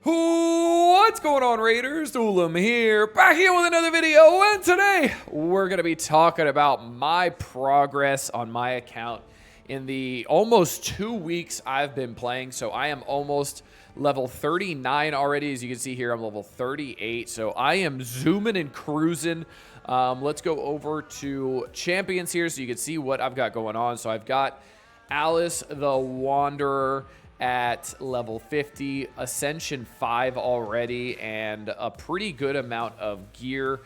What's going on, Raiders? Ulam here, back here with another video, and today we're going to be talking about my progress on my account in the almost 2 weeks I've been playing. So I am almost level 39 already. As you can see here, I'm level 38, so I am zooming and cruising. Let's go over to champions here so you can see what I've got going on. So I've got Alice the Wanderer at level 50, Ascension 5 already, and a pretty good amount of gear.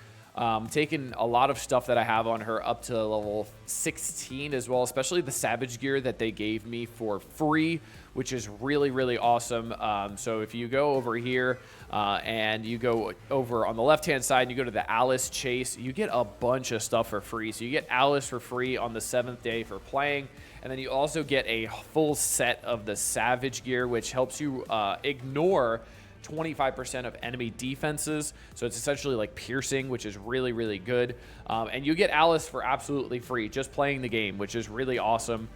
Taking a lot of stuff that I have on her up to level 16 as well, especially the Savage gear that they gave me for free, which is really, really awesome. So if you go over here and you go over on the left-hand side and you go to the Alice Chase, you get a bunch of stuff for free. So you get Alice for free on the 7th day for playing. And then you also get a full set of the Savage gear, which helps you ignore 25% of enemy defenses. So it's essentially like piercing, which is really, really good. And you get Alice for absolutely free, just playing the game, which is really awesome.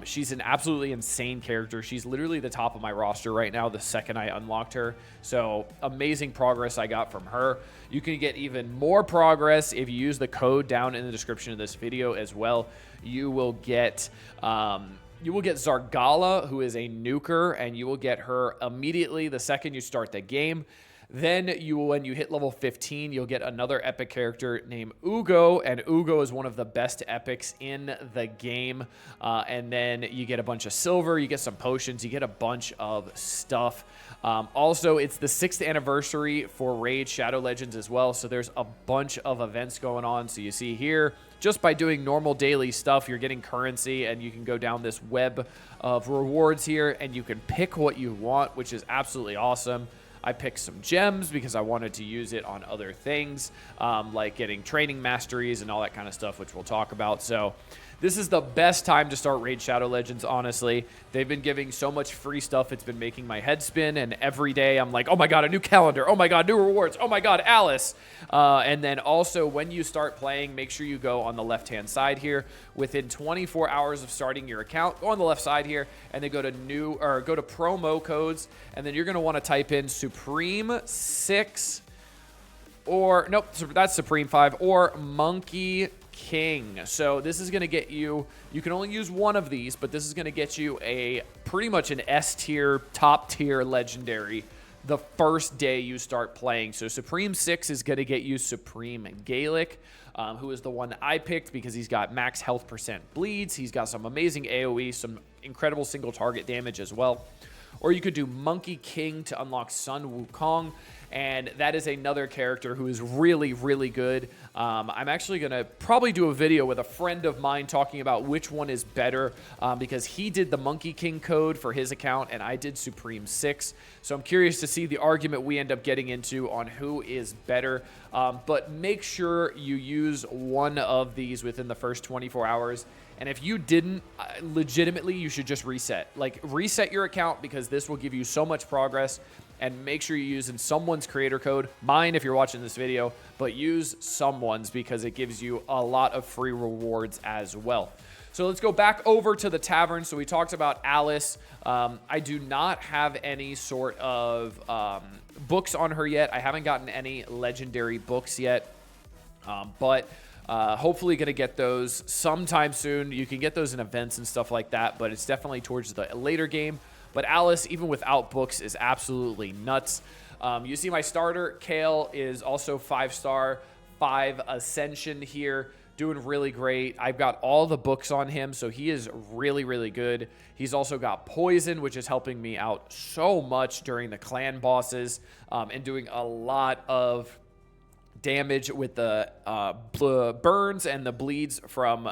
She's an absolutely insane character. She's literally the top of my roster right now the second I unlocked her. So amazing progress I got from her. You can get even more progress if you use the code down in the description of this video as well. You will get Zargala, who is a nuker, and you will get her immediately the second you start the game. Then when you hit level 15, you'll get another epic character named Ugo, and Ugo is one of the best epics in the game. And then you get a bunch of silver, you get some potions, you get a bunch of stuff. Also, it's the 6th anniversary for Raid Shadow Legends as well, so there's a bunch of events going on. So you see here, just by doing normal daily stuff, you're getting currency, and you can go down this web of rewards here, and you can pick what you want, which is absolutely awesome. I picked some gems because I wanted to use it on other things, like getting training masteries and all that kind of stuff, which we'll talk about. So this is the best time to start Raid Shadow Legends, honestly. They've been giving so much free stuff, it's been making my head spin, and every day I'm like, oh my god, a new calendar, oh my god, new rewards, oh my god, Alice. And then also, when you start playing, make sure you go on the left-hand side here. Within 24 hours of starting your account, go on the left side here, and then go to promo codes, and then you're going to want to type in Supreme 6, or, nope, that's Supreme 5, or Monkey King. So this is going to get you can only use one of these, but this is going to get you pretty much an S tier, top tier legendary the first day you start playing. So Supreme 6 is going to get you Supreme Gaelic, who is the one that I picked because he's got max health percent bleeds. He's got some amazing AoE, some incredible single target damage as well. Or you could do Monkey King to unlock Sun Wukong, and that is another character who is really, really good. I'm actually going to probably do a video with a friend of mine talking about which one is better, because he did the Monkey King code for his account, and I did Supreme 6. So I'm curious to see the argument we end up getting into on who is better. But make sure you use one of these within the first 24 hours. And if you didn't, legitimately, you should just reset. Like, reset your account, because this will give you so much progress. And make sure you're using someone's creator code. Mine, if you're watching this video, but use someone's because it gives you a lot of free rewards as well. So let's go back over to the tavern. So we talked about Alice. I do not have any sort of books on her yet. I haven't gotten any legendary books yet, but hopefully going to get those sometime soon. You can get those in events and stuff like that, but it's definitely towards the later game. But Alice, even without books, is absolutely nuts. You see my starter, Kale, is also 5-star, 5 Ascension here, doing really great. I've got all the books on him, so he is really, really good. He's also got Poison, which is helping me out so much during the clan bosses, and doing a lot of damage with the burns and the bleeds from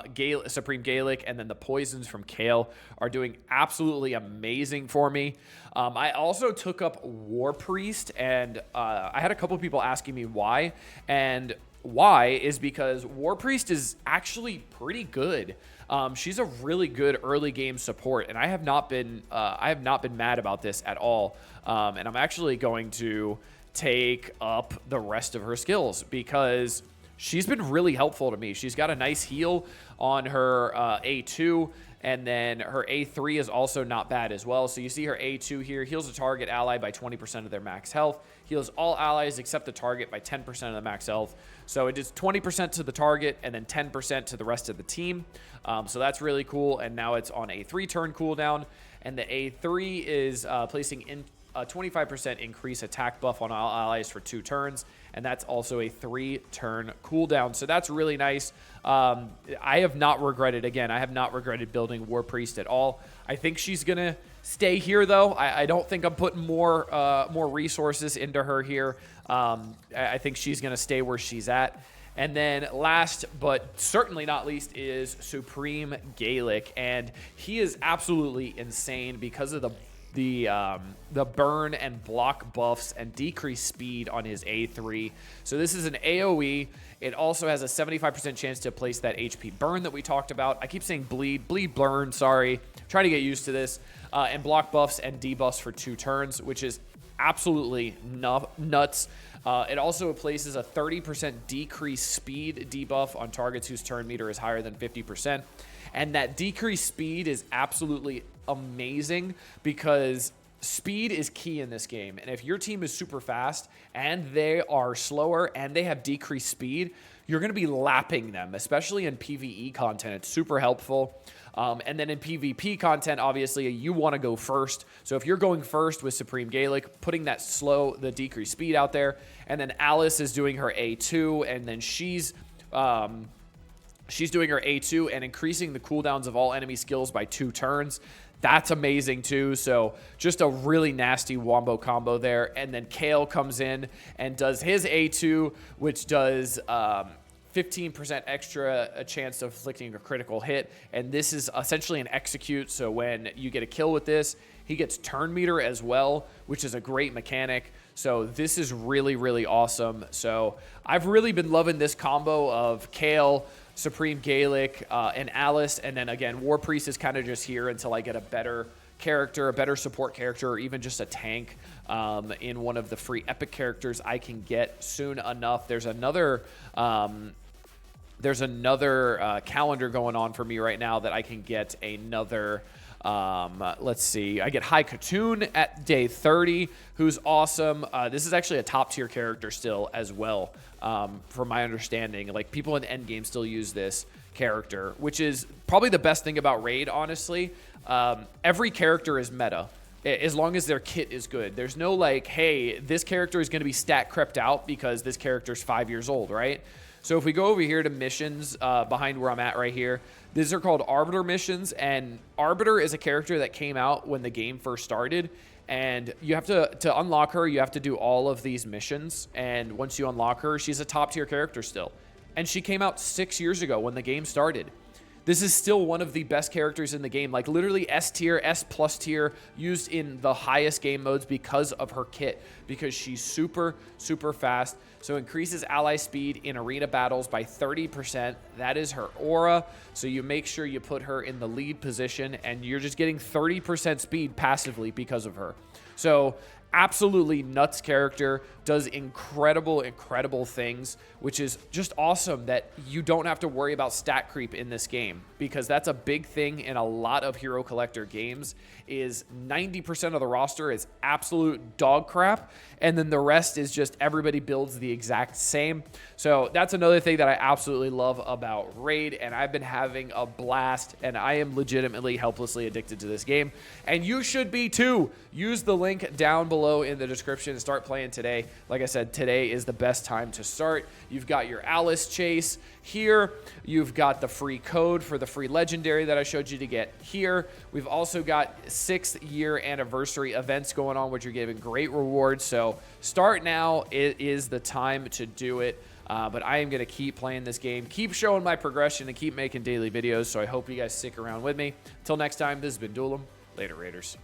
Supreme Gaelic, and then the poisons from Kale are doing absolutely amazing for me. I also took up War Priest, and I had a couple people asking me why, and why is because War Priest is actually pretty good. She's a really good early game support, and I have not been mad about this at all. And I'm actually going to take up the rest of her skills, because she's been really helpful to me. She's got a nice heal on her A2, and then her A3 is also not bad as well. So you see her A2 here, heals a target ally by 20% of their max health, heals all allies except the target by 10% of the max health. So it is 20% to the target and then 10% to the rest of the team. So that's really cool, and now it's on a 3-turn cooldown, and the A3 is placing in a 25% increase attack buff on all allies for 2 turns, and that's also a 3-turn cooldown. So that's really nice. I have not regretted building War Priest at all. I think she's gonna stay here though. I don't think I'm putting more resources into her here. I think she's gonna stay where she's at. And then last but certainly not least is Supreme Gaelic, and he is absolutely insane because of the burn and block buffs and decreased speed on his A3. So this is an AoE. It also has a 75% chance to place that HP burn that we talked about. I keep saying bleed burn, sorry. Trying to get used to this. And block buffs and debuffs for 2 turns, which is absolutely nuts. It also places a 30% decreased speed debuff on targets whose turn meter is higher than 50%. And that decreased speed is absolutely amazing because speed is key in this game. And if your team is super fast and they are slower and they have decreased speed, you're going to be lapping them, especially in PvE content. It's super helpful. And then in PvP content, obviously, you want to go first. So if you're going first with Supreme Gaelic, putting the decreased speed out there, and then Alice is doing her A2, and then she's doing her A2 and increasing the cooldowns of all enemy skills by 2 turns. That's amazing too. So just a really nasty wombo combo there. And then Kale comes in and does his A2, which does 15% extra a chance of inflicting a critical hit. And this is essentially an execute. So when you get a kill with this, he gets turn meter as well, which is a great mechanic. So this is really, really awesome. So I've really been loving this combo of Kale, Supreme Gaelic, and Alice. And then again, War Priest is kind of just here until I get a better character, a better support character, or even just a tank in one of the free epic characters I can get soon enough. There's another calendar going on for me right now that I can get another. Let's see. I get High Katoon at day 30, who's awesome. This is actually a top tier character still as well, from my understanding. Like, people in the end game still use this character, which is probably the best thing about Raid, honestly. Every character is meta, as long as their kit is good. There's no like, hey, this character is going to be stat crept out because this character's 5 years old, right? So if we go over here to missions behind where I'm at right here, these are called Arbiter missions, and Arbiter is a character that came out when the game first started, and you have to unlock her, you have to do all of these missions, and once you unlock her, she's a top tier character still. And she came out 6 years ago when the game started. This is still one of the best characters in the game, like literally S tier, S plus tier, used in the highest game modes because of her kit, because she's super, super fast. So increases ally speed in arena battles by 30%. That is her aura. So you make sure you put her in the lead position, and you're just getting 30% speed passively because of her. So absolutely nuts character, does incredible things, which is just awesome that you don't have to worry about stat creep in this game, because that's a big thing in a lot of hero collector games. Is 90% of the roster is absolute dog crap, and then the rest is just everybody builds the exact same. So that's another thing that I absolutely love about Raid, and I've been having a blast, and I am legitimately helplessly addicted to this game, and you should be too. Use the link down below in the description and start playing today. Like I said, today is the best time to start. You've got your Alice chase here. You've got the free code for the free legendary that I showed you to get here. We've also got 6th year anniversary events going on, which are giving great rewards. So start now. It is the time to do it. But I am going to keep playing this game, keep showing my progression, and keep making daily videos. So I hope you guys stick around with me. Until next time, this has been Duelim. Later, Raiders.